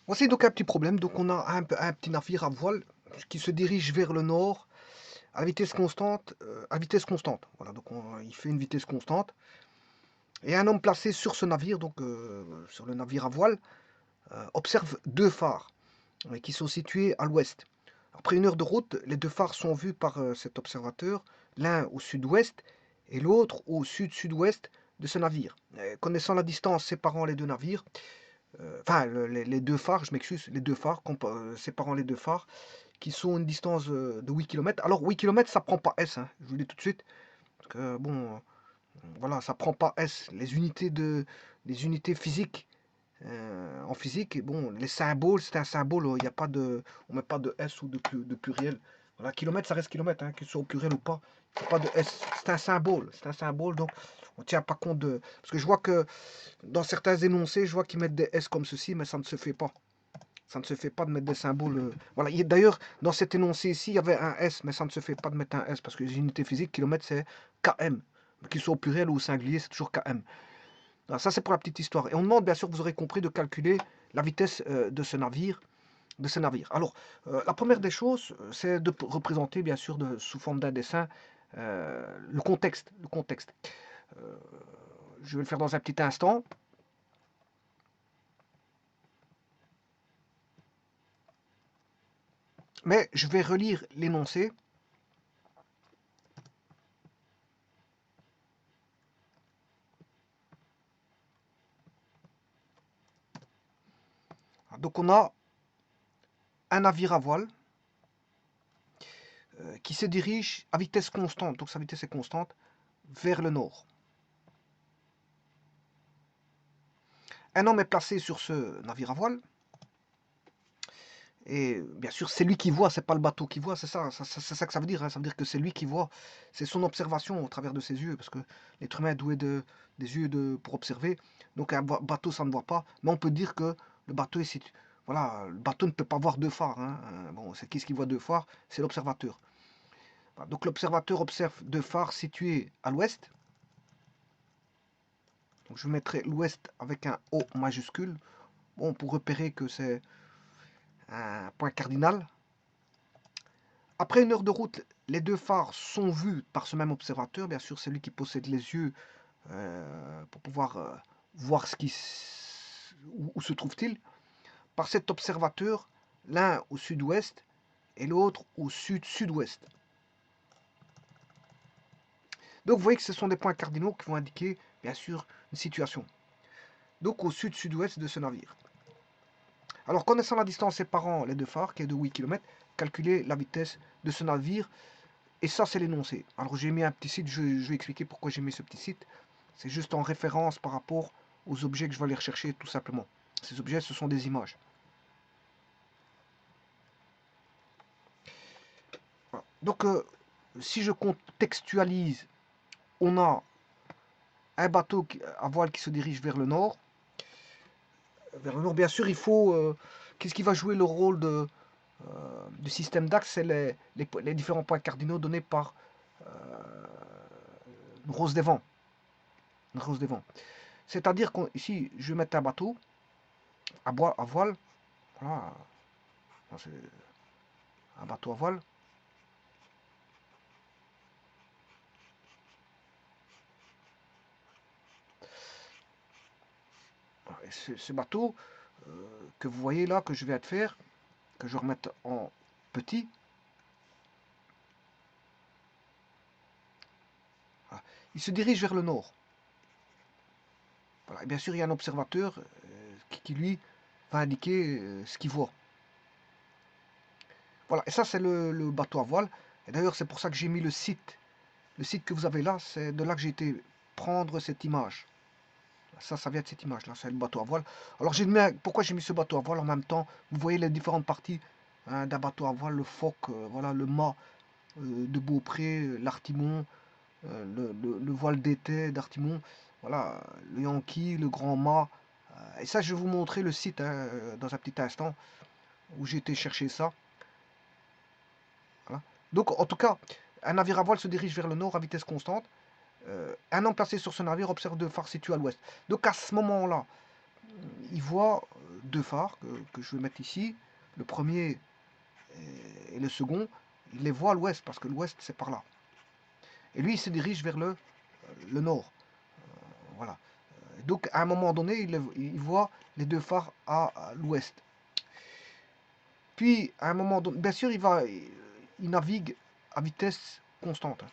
Voici donc un petit problème. Donc on a un petit navire à voile qui se dirige vers le nord à vitesse constante. À vitesse constante. Voilà, donc il fait une vitesse constante. Et un homme placé sur ce navire, donc sur le navire à voile, observe deux phares qui sont situés à l'ouest. Après une heure de route, les deux phares sont vus par cet observateur, l'un au sud-ouest et l'autre au sud-sud-ouest de ce navire. Connaissant la distance séparant les deux navires, enfin les deux phares, je m'excuse, les deux phares, séparant les deux phares, qui sont à une distance de 8 km. Alors 8 km, ça prend pas S, hein, je vous le dis tout de suite, parce que bon, voilà, ça prend pas S. Les unités physiques, en physique, bon, les symboles, c'est un symbole, il y a pas de, on met pas de S ou de pluriel. Voilà, kilomètre, ça reste kilomètre, hein, que ce soit au pluriel ou pas. Il n'y a pas de S, c'est un symbole, donc on ne tient pas compte de. Parce que je vois que dans certains énoncés, je vois qu'ils mettent des S comme ceci, mais ça ne se fait pas. Ça ne se fait pas de mettre des symboles. Voilà. D'ailleurs, dans cet énoncé ici, il y avait un S, mais ça ne se fait pas de mettre un S parce que les unités physiques, kilomètre, c'est km. Qu'ils soient au pluriel ou au singulier, c'est toujours km. Alors, ça, c'est pour la petite histoire. Et on demande, bien sûr, vous aurez compris, de calculer la vitesse de ce navire. Alors, la première des choses, c'est de représenter, bien sûr, sous forme d'un dessin, le contexte. Le contexte. Euh, je vais le faire dans un petit instant. Mais je vais relire l'énoncé. Donc, on a un navire à voile qui se dirige à vitesse constante, donc sa vitesse est constante, vers le nord. Un homme est placé sur ce navire à voile, et bien sûr, c'est lui qui voit, c'est pas le bateau qui voit, c'est ça que ça veut dire. Hein. Ça veut dire que c'est lui qui voit, c'est son observation au travers de ses yeux, parce que l'être humain est doué des yeux pour observer. Donc un bateau, ça ne voit pas, mais on peut dire que le bateau est situé. Voilà, le bateau ne peut pas voir deux phares. Hein. Bon, c'est qui voit deux phares? C'est l'observateur. Voilà, donc l'observateur observe deux phares situés à l'ouest. Donc je mettrai l'ouest avec un O majuscule. Bon, pour repérer que c'est un point cardinal. Après une heure de route, les deux phares sont vus par ce même observateur. Bien sûr, c'est lui qui possède les yeux pour pouvoir voir où se trouve-t-il. Par cet observateur, l'un au sud-ouest et l'autre au sud-sud-ouest. Donc vous voyez que ce sont des points cardinaux qui vont indiquer, bien sûr, une situation. Donc au sud-sud-ouest de ce navire. Alors connaissant la distance séparant les deux phares, qui est de 8 km, calculez la vitesse de ce navire. Et ça, c'est l'énoncé. Alors j'ai mis un petit site, je vais expliquer pourquoi j'ai mis ce petit site. C'est juste en référence par rapport aux objets que je vais aller rechercher tout simplement. Ces objets, ce sont des images. Voilà. Donc si je contextualise, on a un bateau à voile qui se dirige vers le nord. Vers le nord, bien sûr, il faut... Qu'est-ce qui va jouer le rôle du système d'axe? C'est les différents points cardinaux donnés par une rose des vents. Une rose des vents. C'est-à-dire qu'ici, je vais mettre un bateau à voile. Voilà, c'est un bateau à voile. Et ce bateau que vous voyez là, que je vais te faire, que je vais remettre en petit. Voilà. Il se dirige vers le nord. Voilà. Et bien sûr, il y a un observateur qui lui, va indiquer ce qu'il voit. Voilà, et ça, c'est le bateau à voile. Et d'ailleurs, c'est pour ça que j'ai mis le site. Le site que vous avez là, c'est de là que j'ai été prendre cette image. Ça vient de cette image-là, c'est le bateau à voile. Alors, pourquoi j'ai mis ce bateau à voile en même temps? Vous voyez les différentes parties hein, d'un bateau à voile, le foc, voilà, le mât de Beaupré, l'artimon, le voile d'été d'artimon, voilà, le Yankee, le grand mât. Et ça, je vais vous montrer le site hein, dans un petit instant où j'ai été chercher ça. Voilà. Donc, en tout cas, un navire à voile se dirige vers le nord à vitesse constante. Un homme placé sur ce navire observe deux phares situés à l'ouest. Donc, à ce moment-là, il voit deux phares que je vais mettre ici. Le premier et le second, il les voit à l'ouest, parce que l'ouest c'est par là. Et lui, il se dirige vers le nord. Voilà. Donc, à un moment donné, il voit les deux phares à l'ouest. Puis, à un moment donné, bien sûr, il navigue à vitesse constante.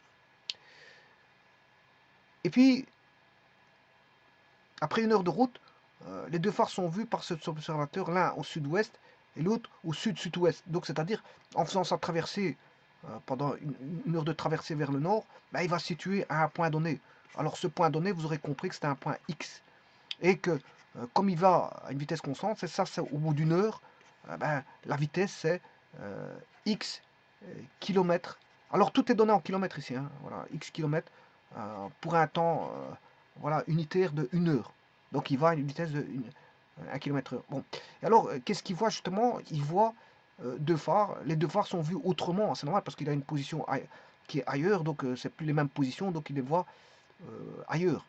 Et puis, après 1 heure de route, les deux phares sont vus par cet observateur, l'un au sud-ouest et l'autre au sud-sud-ouest. Donc, c'est-à-dire, en faisant sa traversée, pendant une heure de traversée vers le nord, ben, il va se situer à un point donné. Alors, ce point donné, vous aurez compris que c'est un point X. Et que, comme il va à une vitesse constante, c'est au bout d'une heure, ben, la vitesse, c'est X kilomètres. Alors, tout est donné en kilomètres ici. Hein, voilà, X kilomètres pour un temps voilà, unitaire de 1 heure. Donc, il va à une vitesse de 1 km/h. Bon. Et alors, qu'est-ce qu'il voit justement? Il voit deux phares. Les deux phares sont vus autrement, c'est normal, parce qu'il a une position qui est ailleurs, donc c'est plus les mêmes positions, donc il les voit ailleurs.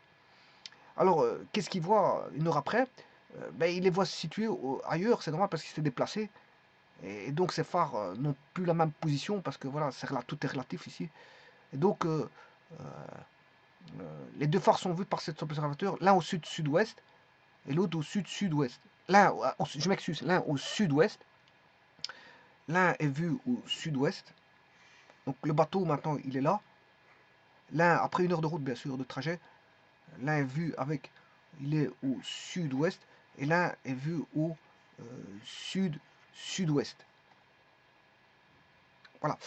Alors, qu'est-ce qu'il voit 1 heure après? Ben, il les voit se situer ailleurs, c'est normal, parce qu'il s'est déplacé. Et donc, ces phares n'ont plus la même position, parce que voilà, tout est relatif ici. Et donc, les deux phares sont vus par cet observateur, l'un au sud-sud-ouest et l'autre au sud-sud-ouest. Je m'excuse, l'un au sud-ouest, l'un est vu au sud-ouest. Donc le bateau maintenant il est là. L'un, après 1 heure de route bien sûr, de trajet, l'un est vu il est au sud-ouest et l'un est vu au sud-sud-ouest. Voilà.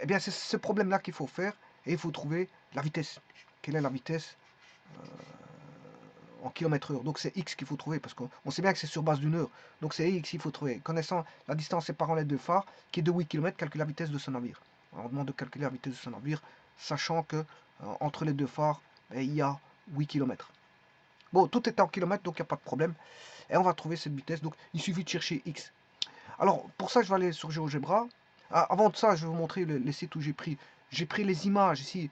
Eh bien c'est ce problème-là qu'il faut faire et il faut trouver la vitesse. Quelle est la vitesse en km/h. Donc c'est X qu'il faut trouver, parce qu'on sait bien que c'est sur base d'une heure. Donc c'est X qu'il faut trouver. Connaissant la distance séparant les deux phares, qui est de 8 km, calcule la vitesse de ce navire. Alors, on demande de calculer la vitesse de ce navire, sachant que entre les deux phares, il y a 8 km. Bon, tout est en kilomètres, donc il n'y a pas de problème. Et on va trouver cette vitesse. Donc il suffit de chercher X. Alors pour ça, je vais aller sur GeoGebra. Avant de ça, je vais vous montrer les sites où j'ai pris les images ici.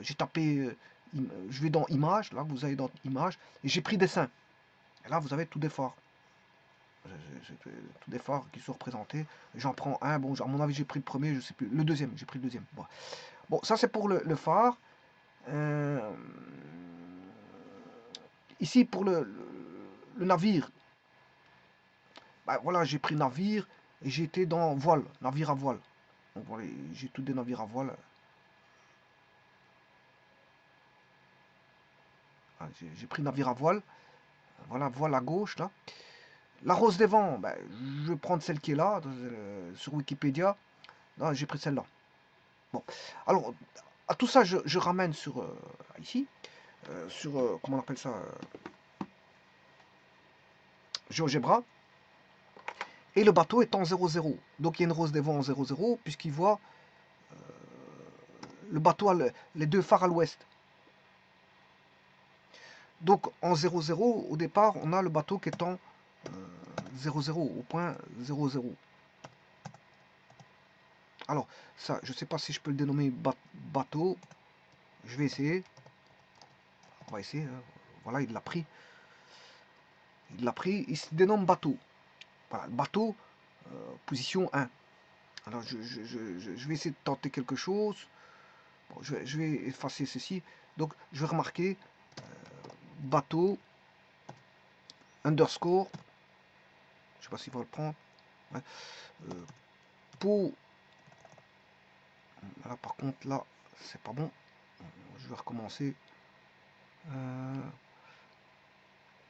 J'ai tapé, je vais dans images, là vous allez dans images, et j'ai pris dessin. Et là vous avez tous des phares. Tous des phares qui sont représentés. J'en prends un, bon, à mon avis j'ai pris le premier, je sais plus, le deuxième, j'ai pris le deuxième. Bon, ça c'est pour le phare. Ici pour le navire, bah, voilà, j'ai pris navire et j'ai été dans voile, navire à voile. Donc voilà, j'ai tous des navires à voile. J'ai pris navire à voile. Voilà, voile à gauche là. La rose des vents, ben, je vais prendre celle qui est là, sur Wikipédia. J'ai pris celle-là. Bon, alors, à tout ça, je ramène sur ici, sur, comment on appelle ça, GeoGebra. Et le bateau est en 0,0. Donc il y a une rose des vents en 0,0, puisqu'il voit le bateau, les deux phares à l'ouest. Donc en 0,0, au départ, on a le bateau qui est en 0,0, au point 0,0. Alors, ça, je ne sais pas si je peux le dénommer bateau. Je vais essayer. On va essayer. Hein. Voilà, il l'a pris. Il l'a pris. Il se dénomme bateau. Voilà, bateau, position 1. Alors, je vais essayer de tenter quelque chose. Bon, je vais effacer ceci. Donc, je vais remarquer bateau, underscore. Je ne sais pas s'il va le prendre. Ouais. Pour. Voilà, par contre, là, c'est pas bon. Je vais recommencer.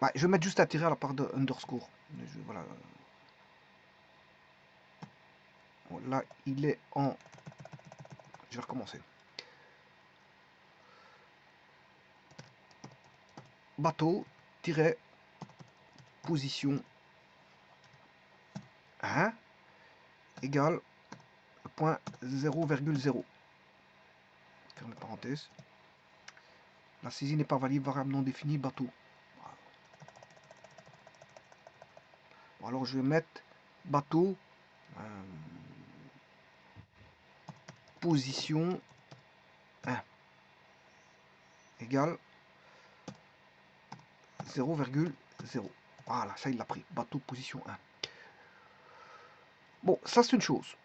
Bah, je vais mettre juste un tiret à la part de underscore. Voilà. Bon, là, il est en... Je vais recommencer. Bateau, tiret, position 1 égale point 0,0. Fermez parenthèse. La saisie n'est pas valide, variable non définie, bateau. Bon, alors je vais mettre bateau, position 1 égale 0,0. Voilà, ça il l'a pris. Bateau position 1. Bon, ça c'est une chose.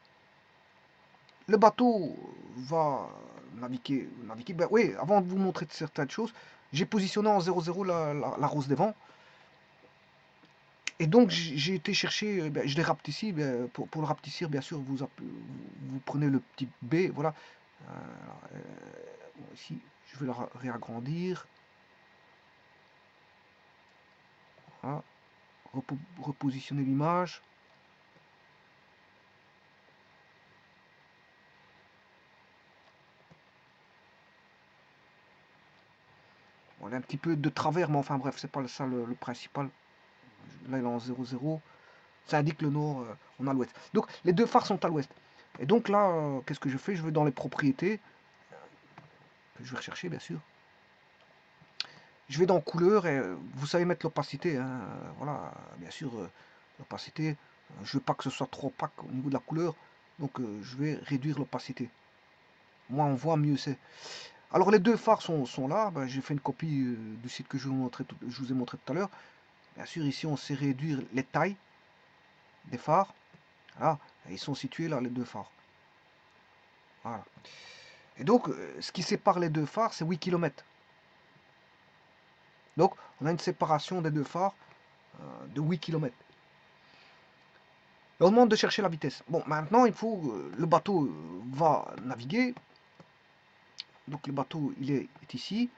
Le bateau va naviguer. Ben oui, avant de vous montrer certaines choses, j'ai positionné en 0,0 la rose des vents. Et donc j'ai été chercher, ben, je l'ai rapetissé. Ben, pour le rapetissir, bien sûr, vous prenez le petit B, voilà. Bon, ici, je vais le réagrandir. Voilà. Repositionner l'image. On a un petit peu de travers, mais enfin bref, c'est pas ça le principal. Là, il est en 0,0. Ça indique le nord, on a l'ouest. Donc, les deux phares sont à l'ouest. Et donc là, qu'est-ce que je fais? Je vais dans les propriétés, que je vais rechercher, bien sûr. Je vais dans couleur, et vous savez mettre l'opacité. Hein, voilà, bien sûr, l'opacité. Je veux pas que ce soit trop opaque au niveau de la couleur. Donc, je vais réduire l'opacité. Moins on voit, mieux c'est. Alors, les deux phares sont là. Ben, j'ai fait une copie du site que je vous ai montré tout à l'heure. Bien sûr, ici, on sait réduire les tailles des phares. Voilà, ils sont situés là, les deux phares. Voilà. Et donc, ce qui sépare les deux phares, c'est 8 km. Donc, on a une séparation des deux phares de 8 km. Et on demande de chercher la vitesse. Bon, maintenant, il faut... le bateau va naviguer. Donc, le bateau, il est ici.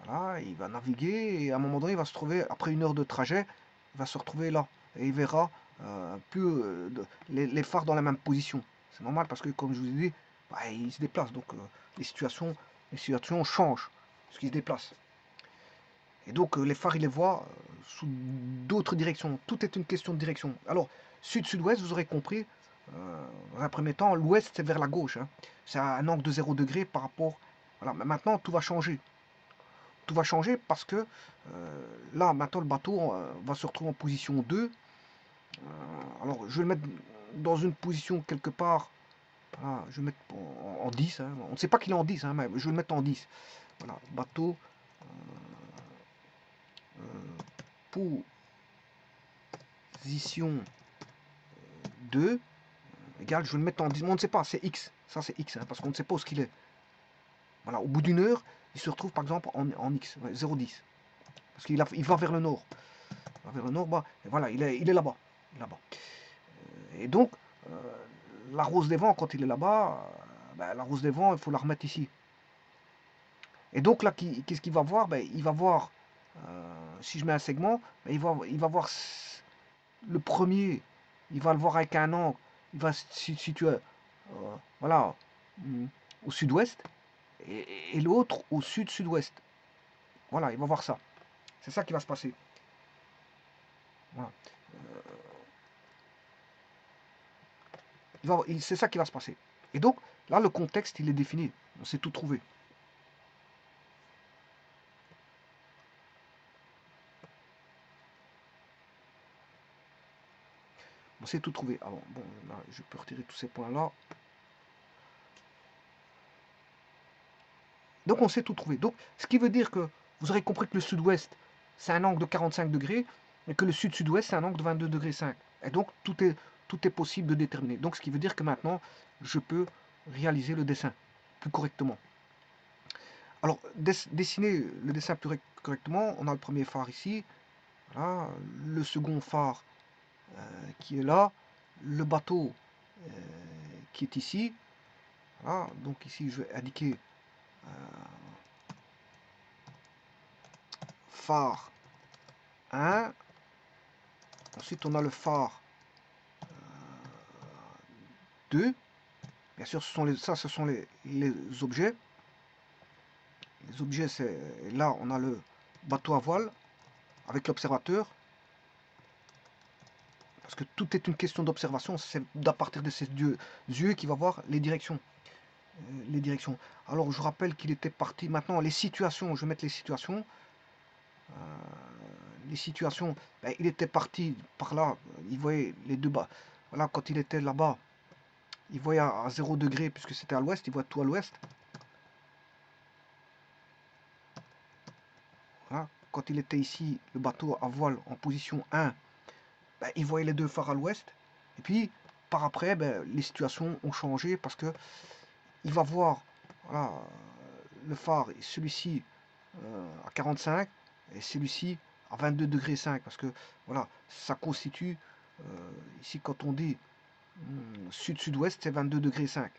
Voilà, il va naviguer. Et à un moment donné, il va se trouver, après une heure de trajet, il va se retrouver là. Et il verra plus les phares dans la même position. C'est normal parce que, comme je vous ai dit, bah, il se déplace. Donc, les situations changent. Parce qu'il se déplace. Et donc les phares, il les voit sous d'autres directions. Tout est une question de direction. Alors, sud-sud-ouest, vous aurez compris, dans un premier temps, l'ouest, c'est vers la gauche. Hein. C'est un angle de 0 degré par rapport... Voilà, mais maintenant, tout va changer. Tout va changer parce que là, maintenant, le bateau va se retrouver en position 2. Alors, je vais le mettre dans une position quelque part. Voilà, je vais le mettre en 10. Hein. On ne sait pas qu'il est en 10, hein, mais je vais le mettre en 10. Voilà, bateau... position 2 égale, je vais le mettre en 10, on ne sait pas, c'est X, ça c'est X, hein, parce qu'on ne sait pas où ce qu'il est. Voilà, au bout d'une heure, il se retrouve par exemple en X, ouais, 0,10, parce qu'il il va vers le nord, vers le nord, bah, et voilà, il est là-bas, là-bas. Et donc, la rose des vents, quand il est là-bas, bah, la rose des vents, il faut la remettre ici. Et donc là, qu'est-ce qu'il va voir? Ben, il va voir, si je mets un segment, ben, il va voir le premier, il va le voir avec un angle, il va se situer voilà, au sud-ouest, et l'autre au sud-sud-ouest. Voilà, il va voir ça. C'est ça qui va se passer. Voilà. C'est ça qui va se passer. Et donc, là, le contexte, il est défini. On sait tout trouver. On sait tout trouver. Alors, bon, là, je peux retirer tous ces points-là. Donc, on sait tout trouver. Donc, ce qui veut dire que vous aurez compris que le sud-ouest, c'est un angle de 45 degrés, et que le sud-sud-ouest, c'est un angle de 22 degrés 5. Et donc, tout est possible de déterminer. Donc, ce qui veut dire que maintenant, je peux réaliser le dessin plus correctement. Alors, dessiner le dessin plus correctement, on a le premier phare ici, voilà, le second phare qui est là, le bateau qui est ici. Voilà, donc ici, je vais indiquer phare 1. Ensuite, on a le phare 2. Bien sûr, ce sont les objets. Les objets, c'est là, on a le bateau à voile avec l'observateur. Parce que tout est une question d'observation. C'est à partir de ces deux yeux qu'il va voir les directions. Alors, je rappelle qu'il était parti. Maintenant, les situations. Je vais mettre les situations. Ben, il était parti par là. Il voyait les deux bas. Voilà, quand il était là-bas, il voyait à 0 degré, puisque c'était à l'ouest. Il voit tout à l'ouest. Voilà. quand il était ici, le bateau à voile en position 1, ben, il voyait les deux phares à l'ouest. Et puis, par après, ben, les situations ont changé parce que il va voir, voilà, le phare, celui-ci à 45 et celui-ci à 22 degrés 5 parce que voilà, ça constitue ici quand on dit sud-sud-ouest, c'est 22 degrés 5.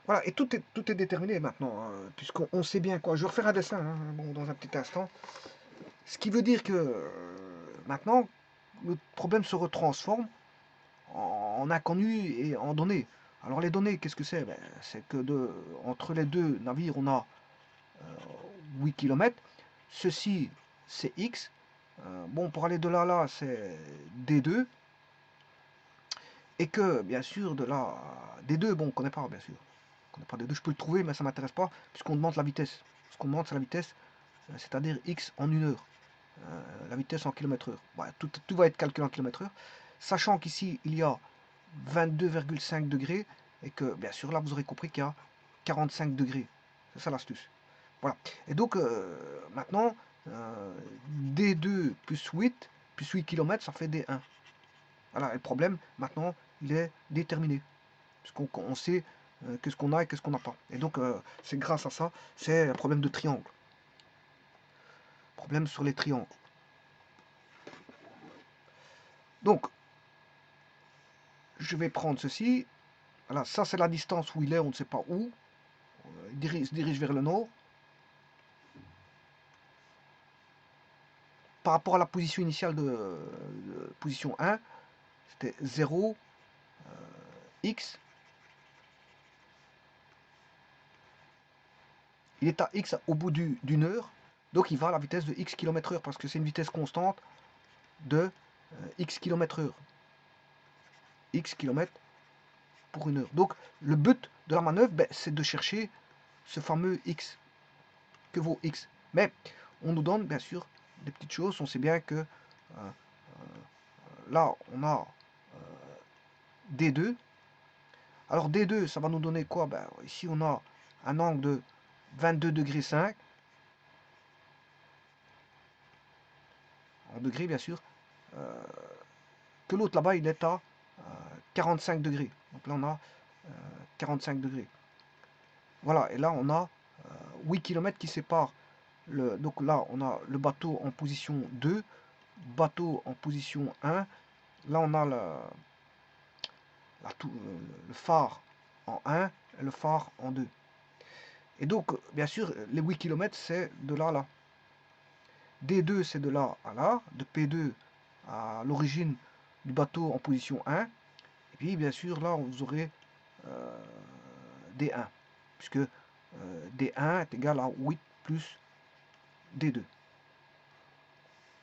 Voilà, et tout est déterminé maintenant, hein, puisqu'on sait bien quoi. Je vais refaire un dessin, hein, bon, dans un petit instant. Ce qui veut dire que maintenant, le problème se retransforme en inconnu et en données. Alors les données, qu'est-ce que c'est? Ben, c'est que entre les deux navires, on a 8 km. Ceci, c'est X. Bon, pour aller de là à là, c'est D2. Et que, bien sûr, de là à D2, bon, on ne connaît pas, bien sûr. On connaît pas D2, je peux le trouver, mais ça ne m'intéresse pas, puisqu'on demande la vitesse. Ce qu'on demande, c'est la vitesse, c'est-à-dire X en 1 heure. La vitesse en km/h. Ouais, tout va être calculé en km/h. Sachant qu'ici, il y a 22,5 degrés, et que, bien sûr, là, vous aurez compris qu'il y a 45 degrés. C'est ça l'astuce. Voilà. Et donc, maintenant, D2 plus 8 km, ça fait D1. Voilà, et le problème, maintenant, il est déterminé. Puisqu'on sait qu'est-ce qu'on a et qu'est-ce qu'on n'a pas. Et donc, c'est grâce à ça, c'est un problème de triangle. Problème sur les triangles. Donc, je vais prendre ceci. Voilà, ça, c'est la distance où il est, on ne sait pas où. Il se dirige vers le nord. Par rapport à la position initiale de position 1, c'était 0, x. Il est à x au bout d'une heure, donc il va à la vitesse de x km/h parce que c'est une vitesse constante de x km/h. X km pour 1 heure. Donc le but de la manœuvre, ben, c'est de chercher ce fameux x. Que vaut x? Mais on nous donne bien sûr des petites choses. On sait bien que là, on a D2. Alors D2, ça va nous donner quoi? Ben, ici, on a un angle de 22 degrés 5. En degrés, bien sûr. Que l'autre là-bas, il est à 45 degrés. Donc là, on a 45 degrés. Voilà, et là, on a 8 km qui séparent. Donc là, on a le bateau en position 2, bateau en position 1. Là, on a le phare en 1 et le phare en 2. Et donc, bien sûr, les 8 km, c'est de là à là. D2, c'est de là à là, de P2 à l'origine du bateau en position 1. Et puis, bien sûr, là, vous aurez D1, puisque D1 est égal à 8 plus D2.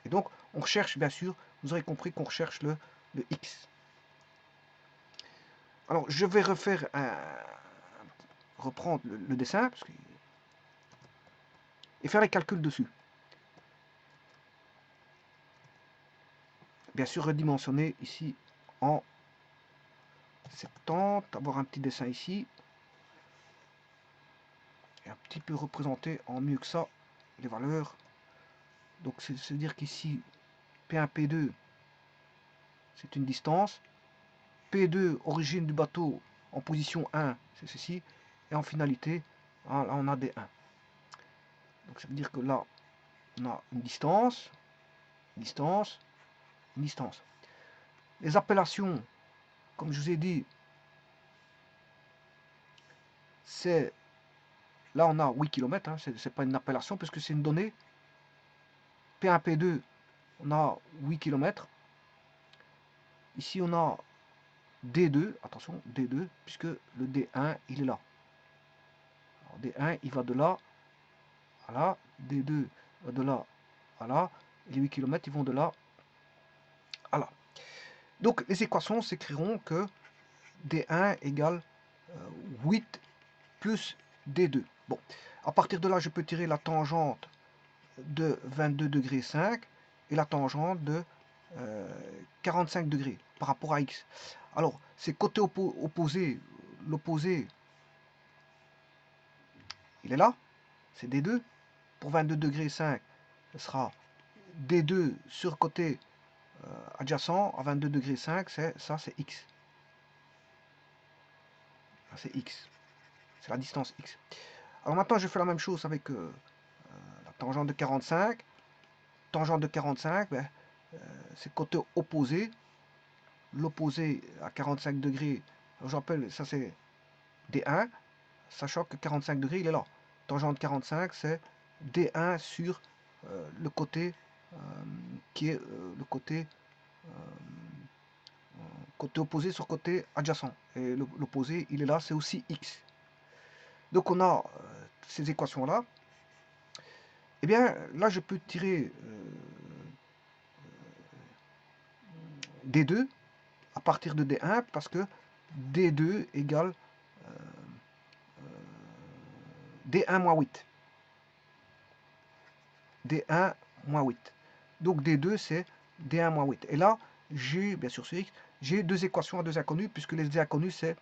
Et donc, on recherche, bien sûr, vous aurez compris qu'on recherche le X. Alors, je vais reprendre le dessin et faire les calculs dessus. Bien sûr, redimensionner ici en 70, avoir un petit dessin ici. Et un petit peu représenter en mieux que ça les valeurs. Donc, c'est-à-dire qu'ici, P1, P2, c'est une distance. P2, origine du bateau, en position 1, c'est ceci. Et en finalité, là, on a des 1. Donc, ça veut dire que là, on a une distance, distance, une distance. Les appellations, comme je vous ai dit, c'est... Là, on a 8 km, hein, c'est pas une appellation, puisque c'est une donnée. P1, P2, on a 8 km. Ici, on a D2, attention, D2, puisque le D1, il est là. Alors, D1, il va de là à là, D2 va de là à là, et les 8 km, ils vont de là à là. Donc, les équations s'écriront que D1 égale 8 plus D2. Bon, à partir de là, je peux tirer la tangente de 22 degrés 5, et la tangente de 45 degrés par rapport à x. Alors, c'est côté opposé, l'opposé, il est là, c'est D2. Pour 22 degrés 5, ce sera D2 sur côté adjacent à 22 degrés 5, ça c'est x. C'est x. C'est la distance x. Alors maintenant, je fais la même chose avec la tangente de 45. Tangente de 45, ben, c'est côté opposé. L'opposé à 45 degrés, j'appelle ça c'est D1, sachant que 45 degrés, il est là. Tangente 45, c'est D1 sur le côté qui est le côté opposé sur côté adjacent. Et l'opposé, il est là, c'est aussi x. Donc on a ces équations-là. Et bien là, je peux tirer D2 à partir de D1 parce que D2 égale D1 moins 8. D1 moins 8. Donc D2 c'est D1 moins 8. Et là, j'ai, bien sûr sur X, j'ai deux équations à deux inconnues, puisque les deux inconnues c'est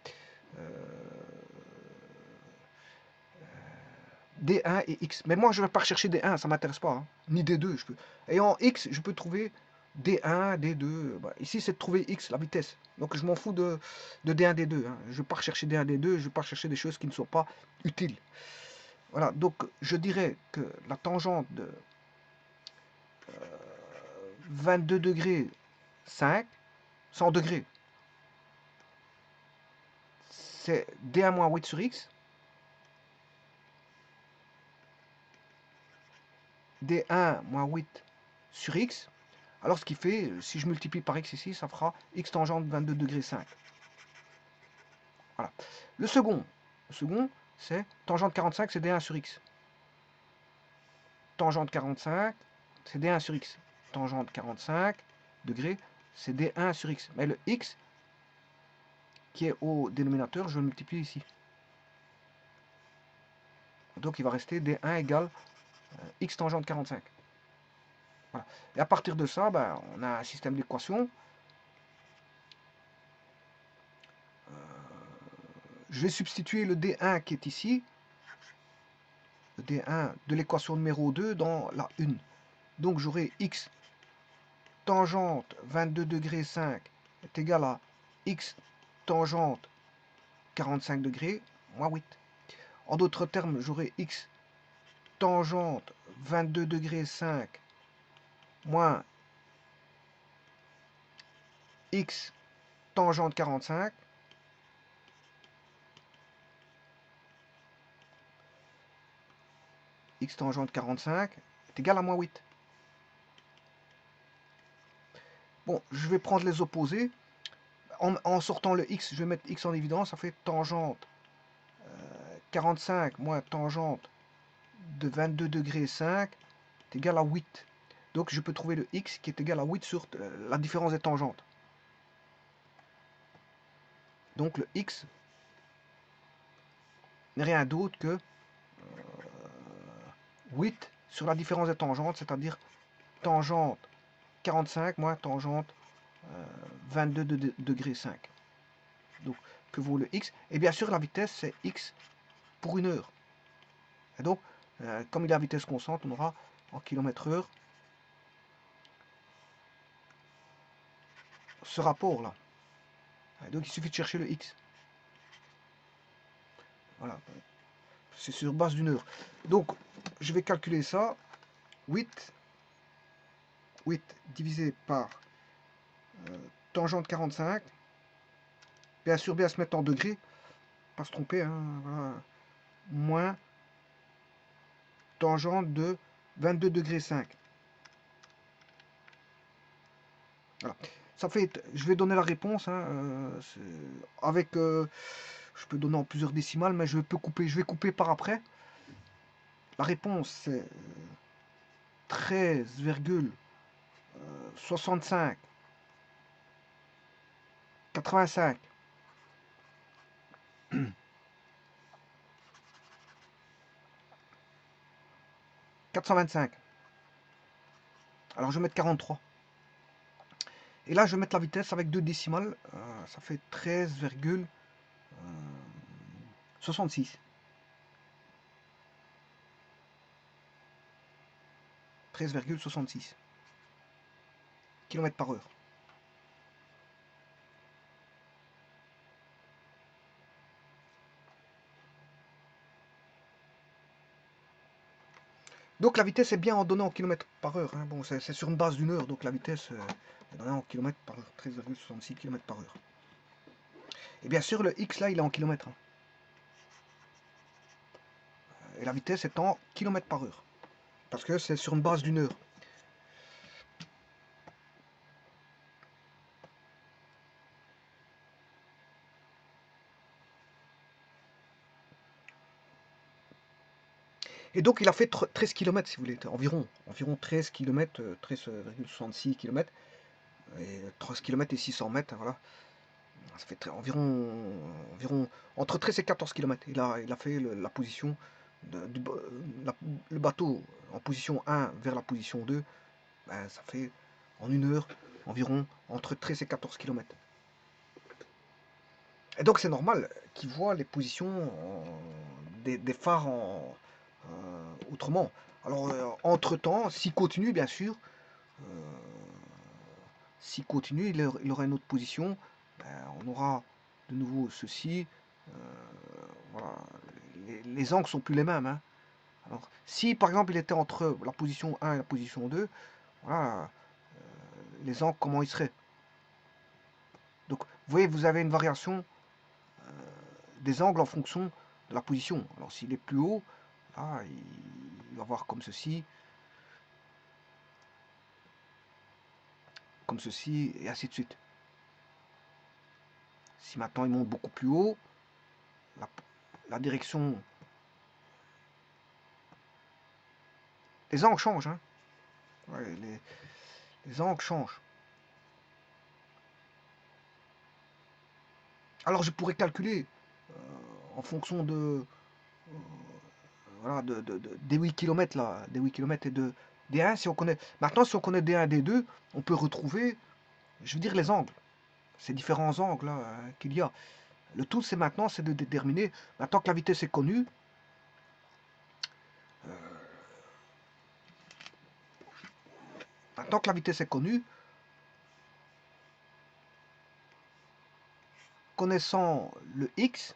D1 et X. Mais moi je ne vais pas rechercher D1, ça ne m'intéresse pas. Hein. Ni D2. Et en X, je peux trouver D1, D2. Bah, ici c'est de trouver X, la vitesse. Donc je m'en fous de D1, D2. Hein. Je ne vais pas rechercher D1, D2, je ne vais pas rechercher des choses qui ne sont pas utiles. Voilà, donc je dirais que la tangente de 22 degrés 5, 100 degrés, c'est D1 moins 8 sur X. D1 moins 8 sur X. Alors ce qui fait, si je multiplie par X ici, ça fera X tangente 22 degrés 5. Voilà. Le second c'est tangente 45, c'est D1 sur X. Tangente 45, c'est D1 sur X. Tangente 45 degrés, c'est D1 sur X. Mais le X qui est au dénominateur, je le multiplie ici. Donc il va rester D1 égale X tangente 45. Voilà. Et à partir de ça, ben, on a un système d'équations. Je vais substituer le D1 qui est ici, le D1 de l'équation numéro 2 dans la 1. Donc j'aurai X tangente 22 degrés 5 est égal à X tangente 45 degrés moins 8. En d'autres termes, j'aurai X tangente 22 degrés 5 moins X tangente 45 X tangente 45 est égal à moins 8. Bon, je vais prendre les opposés. En sortant le X, je vais mettre X en évidence. Ça fait tangente 45 moins tangente de 22 degrés 5 est égal à 8. Donc je peux trouver le X qui est égal à 8 sur la différence des tangentes. Donc le X n'est rien d'autre que 8 sur la différence des tangentes, c'est-à-dire tangente 45 moins tangente 22 degrés 5. Donc, que vaut le X? Et bien sûr, la vitesse, c'est X pour une heure. Et donc, comme il est à vitesse constante, on aura en km/h ce rapport-là. Donc, il suffit de chercher le X. Voilà. C'est sur base d'une heure. Donc, je vais calculer ça. 8 divisé par tangente 45. Bien sûr, bien se mettre en degrés. Pas se tromper. Hein, voilà. Moins tangente de 22 degrés 5. Voilà. Ça fait, je vais donner la réponse hein, avec, je peux donner en plusieurs décimales, mais je vais couper par après. La réponse c'est 13,65 85 425. Alors je vais mettre 43. Et là je vais mettre la vitesse avec 2 décimales, ça fait 13,66. 13,66 km par heure. Donc la vitesse est bien en donnée en km par heure. Hein. Bon, c'est sur une base d'une heure, donc la vitesse est donnée en km par heure. 13,66 km par heure. Et bien sûr, le X là, il est en kilomètres. Hein. Et la vitesse est en km par heure. Parce que c'est sur une base d'une heure. Et donc il a fait 13 km si vous voulez, environ 13 km, 13,66 km, et 13 km et 600 mètres, voilà. Ça fait environ entre 13 et 14 km. Il a fait la position, le bateau en position 1 vers la position 2, ben, ça fait en une heure environ entre 13 et 14 km. Et donc c'est normal qu'il voit les positions des phares autrement. Alors entre-temps, s'il continue bien sûr, s'il continue, il aura une autre position, ben, on aura de nouveau ceci. Voilà. Les angles sont plus les mêmes. Hein. Alors, si par exemple il était entre la position 1 et la position 2, voilà, les angles, comment ils seraient. Donc, vous voyez, vous avez une variation des angles en fonction de la position. Alors, s'il est plus haut, là, il va voir comme ceci, et ainsi de suite. Si maintenant il monte beaucoup plus haut, la direction, les angles changent. Hein. Ouais, les angles changent. Alors je pourrais calculer en fonction de, voilà, des 8 km là, des 8 km et de D1, si on connaît. Maintenant, si on connaît D1 et D2, on peut retrouver, je veux dire, les angles. Ces différents angles là, qu'il y a. Le tout, c'est maintenant, c'est de déterminer, maintenant que la vitesse est connue, maintenant que la vitesse est connue, connaissant le X,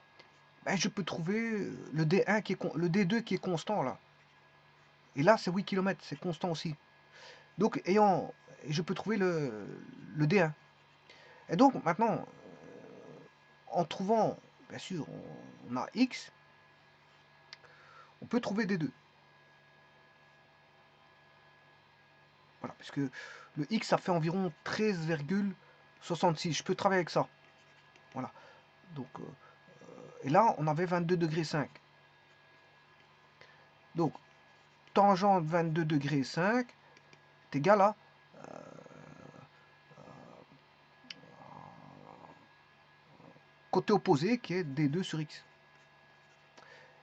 ben, je peux trouver le D1 le D2 qui est constant là. Et là, c'est 8 km, c'est constant aussi. Donc, je peux trouver le D1. Et donc, maintenant, en trouvant, bien sûr, on a X, on peut trouver D2. Voilà, parce que le X, ça fait environ 13,66. Je peux travailler avec ça. Voilà. Donc, et là, on avait 22 degrés 5. Donc, tangente 22 degrés 5 est égal à côté opposé qui est D2 sur X.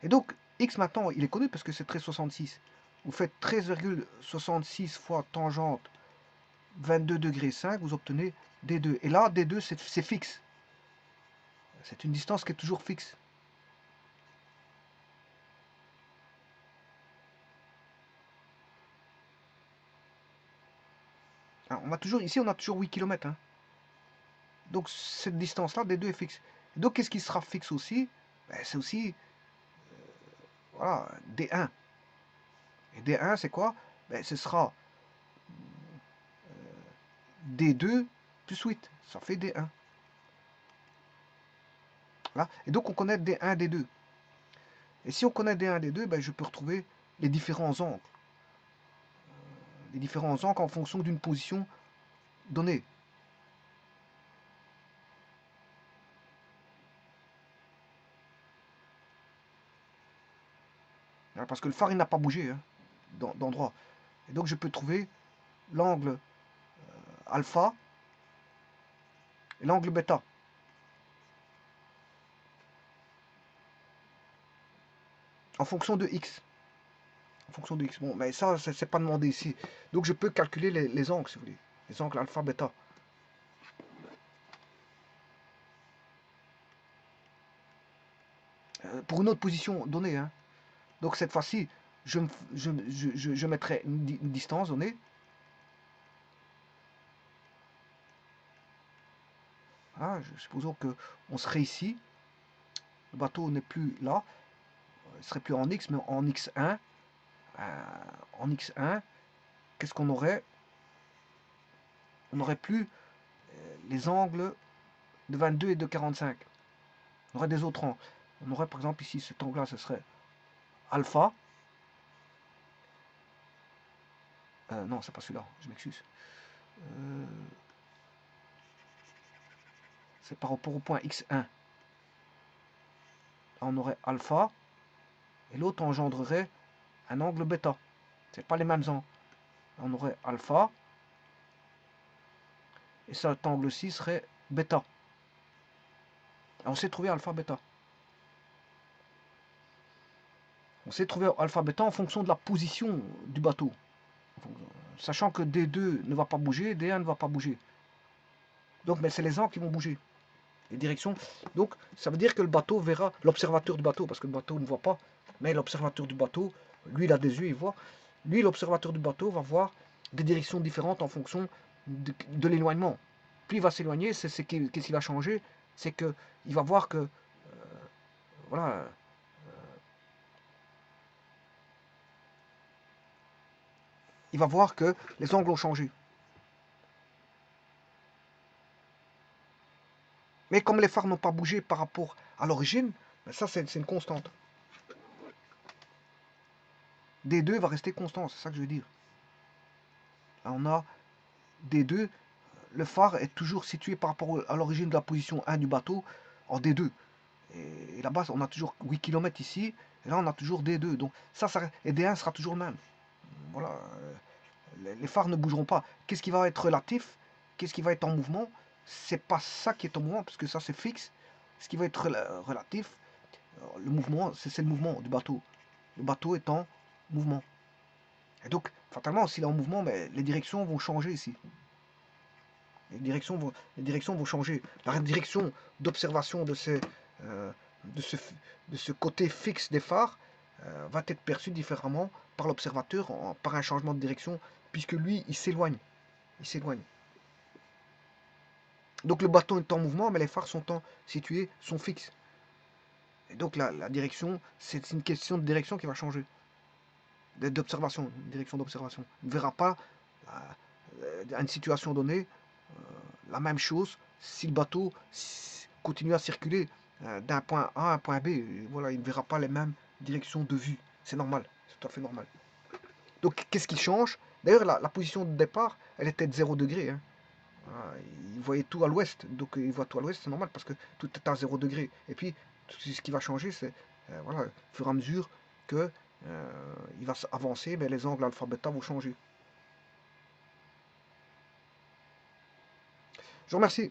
Et donc, X maintenant, il est connu parce que c'est 13,66. Vous faites 13,66 fois tangente 22 degrés 5, vous obtenez D2. Et là, D2, c'est fixe. C'est une distance qui est toujours fixe. Hein, ici, on a toujours 8 km. Hein. Donc, cette distance-là, D2 est fixe. Et donc, qu'est-ce qui sera fixe aussi? Ben, c'est aussi voilà, D1. Et D1, c'est quoi? Ben, ce sera D2 plus 8. Ça fait D1. Voilà. Et donc, on connaît D1, D2. Et si on connaît D1, D2, ben, je peux retrouver les différents angles. Les différents angles en fonction d'une position donnée. Parce que le phare, il n'a pas bougé hein, d'endroit. Et donc, je peux trouver l'angle alpha et l'angle bêta. En fonction de x. en fonction de x. Bon, mais ça, c'est pas demandé ici. Donc je peux calculer les angles, si vous voulez. Les angles alpha, bêta. Pour une autre position donnée. Hein. Donc cette fois-ci, je mettrai une distance donnée. Ah, supposons qu'on serait ici. Le bateau n'est plus là. Il ne serait plus en X, mais en X1. En X1, qu'est-ce qu'on aurait? On n'aurait plus les angles de 22 et de 45. On aurait des autres angles. On aurait par exemple ici cet angle-là, ce serait alpha. Non, c'est pas celui-là, je m'excuse. C'est par rapport au point X1. Là, on aurait alpha. Et l'autre engendrerait un angle bêta. C'est pas les mêmes angles. Là, on aurait alpha. Et cet angle-ci serait bêta. On sait trouver alpha bêta. On sait trouver alpha bêta en fonction de la position du bateau. Sachant que D2 ne va pas bouger, D1 ne va pas bouger. Donc, mais c'est les angles qui vont bouger. Les directions. Donc, ça veut dire que le bateau verra, l'observateur du bateau, parce que le bateau ne voit pas, mais l'observateur du bateau, lui, il a des yeux, il voit. Lui, l'observateur du bateau, va voir des directions différentes en fonction de l'éloignement. Plus il va s'éloigner, qu'est-ce qui va changer? C'est qu'il va voir que, voilà, il va voir que les angles ont changé. Mais comme les phares n'ont pas bougé par rapport à l'origine, ça c'est une constante. D2 va rester constant, c'est ça que je veux dire. Là, on a D2, le phare est toujours situé par rapport à l'origine de la position 1 du bateau en D2. Et là-bas, on a toujours 8 km ici, et là on a toujours D2. Donc ça et D1 sera toujours le même. Voilà, les phares ne bougeront pas. Qu'est-ce qui va être relatif? Qu'est-ce qui va être en mouvement? C'est pas ça qui est en mouvement, parce que ça c'est fixe. Ce qui va être relatif, le mouvement, c'est le mouvement du bateau. Le bateau est en mouvement. Et donc, fatalement, s'il est en mouvement, mais les directions vont changer ici. Les directions vont changer. La direction d'observation de ce côté fixe des phares va être perçue différemment par l'observateur par un changement de direction, puisque lui, il s'éloigne. Il s'éloigne. Donc le bateau est en mouvement, mais les phares sont fixes. Et donc la direction, c'est une question de direction qui va changer. D'observation, une direction d'observation. On ne verra pas à une situation donnée la même chose si le bateau continue à circuler d'un point A à un point B. Voilà, il ne verra pas les mêmes directions de vue. C'est normal, c'est tout à fait normal. Donc qu'est-ce qui change? D'ailleurs, la position de départ, elle était de 0 degré. Hein. Voilà, il voyait tout à l'ouest, donc il voit tout à l'ouest, c'est normal parce que tout est à 0 degré. Et puis, ce qui va changer, c'est voilà, au fur et à mesure que il va avancer, mais les angles alpha bêta vont changer. Je vous remercie.